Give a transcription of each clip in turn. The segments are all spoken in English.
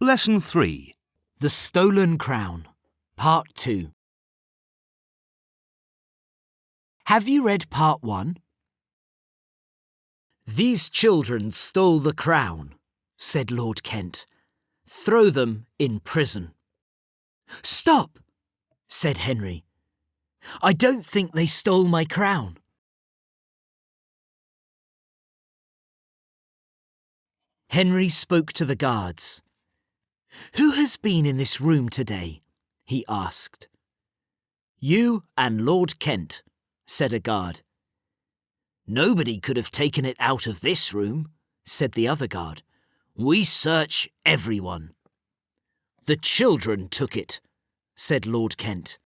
Lesson 3. The Stolen Crown, Part 2. Have you read Part 1? "These children stole the crown," said Lord Kent. "Throw them in prison." "Stop," said Henry. "I don't think they stole my crown." Henry spoke to the guards. "Who has been in this room today?" he asked. "You and Lord Kent," said a guard. "Nobody could have taken it out of this room," said the other guard. "We search everyone." "The children took it," said Lord Kent.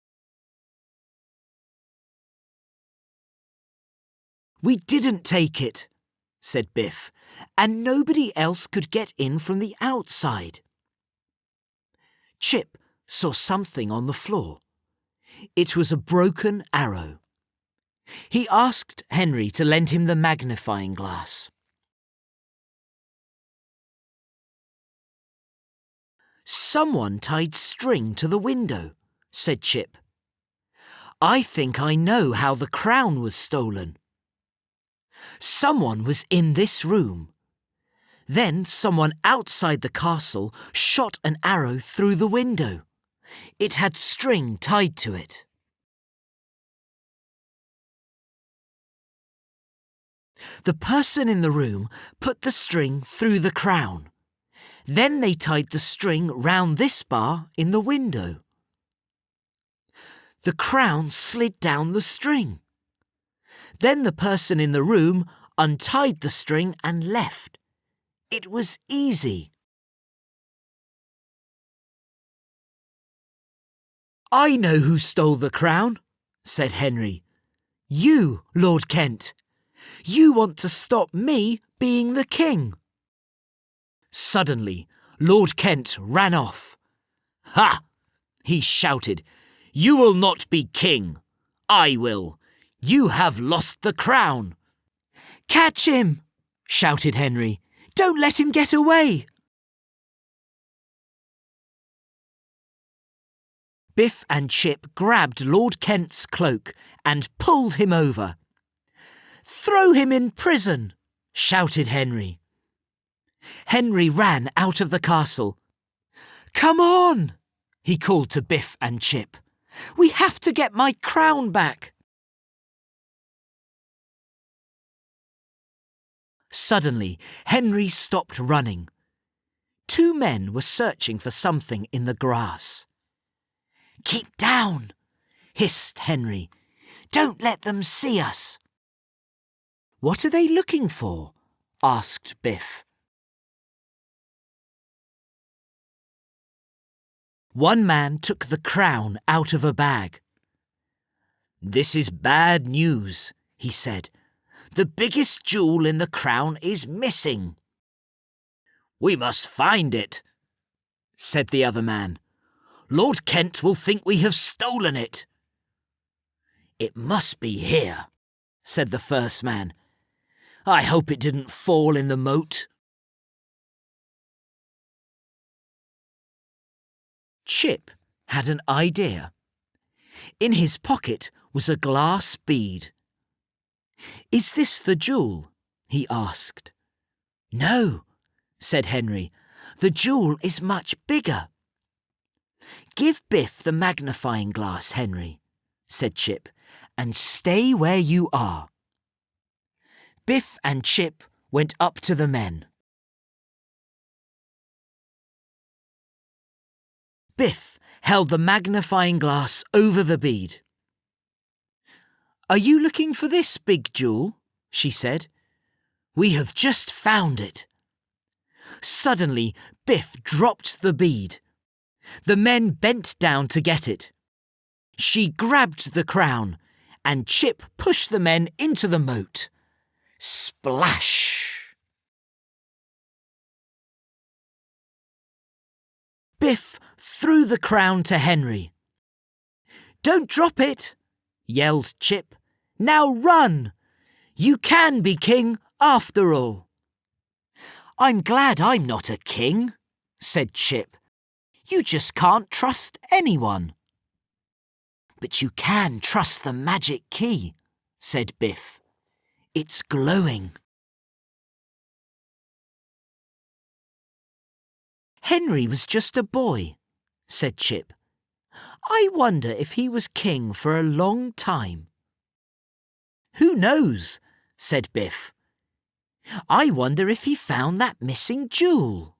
"We didn't take it," said Biff, "and nobody else could get in from the outside." Chip saw something on the floor. It was a broken arrow. He asked Henry to lend him the magnifying glass. "Someone tied string to the window," said Chip. "I think I know how the crown was stolen. Someone was in this room. Then someone outside the castle shot an arrow through the window. It had string tied to it." "The person in the room put the string through the crown. Then they tied the string round this bar in the window. The crown slid down the string. Then the person in the room untied the string and left. It was easy." "I know who stole the crown," said Henry. "You, Lord Kent. You want to stop me being the king." Suddenly, Lord Kent ran off. "Ha!" he shouted. "You will not be king. I will. You have lost the crown." "Catch him!" shouted Henry. "Don't let him get away." Biff and Chip grabbed Lord Kent's cloak and pulled him over. "Throw him in prison!" shouted Henry. Henry ran out of the castle. "Come on!" he called to Biff and Chip. "We have to get my crown back." Suddenly, Henry stopped running. Two men were searching for something in the grass. "Keep down," hissed Henry. "Don't let them see us." "What are they looking for?" asked Biff. One man took the crown out of a bag. "This is bad news," he said. "The biggest jewel in the crown is missing." "We must find it," said the other man. "Lord Kent will think we have stolen it." "It must be here," said the first man. "I hope it didn't fall in the moat." Chip had an idea. In his pocket was a glass bead. "Is this the jewel?" he asked. "No," said Henry. "The jewel is much bigger." "Give Biff the magnifying glass, Henry," said Chip, "and stay where you are." Biff and Chip went up to the men. Biff held the magnifying glass over the bead. "Are you looking for this big jewel?" she said. "We have just found it." Suddenly, Biff dropped the bead. The men bent down to get it. She grabbed the crown, and Chip pushed the men into the moat. Splash! Biff threw the crown to Henry. "Don't drop it!" yelled Chip. "Now run! You can be king after all." "I'm glad I'm not a king," said Chip. "You just can't trust anyone." "But you can trust the magic key," said Biff. "It's glowing." "Henry was just a boy," said Chip. "I wonder if he was king for a long time." "Who knows?" said Biff. "I wonder if he found that missing jewel."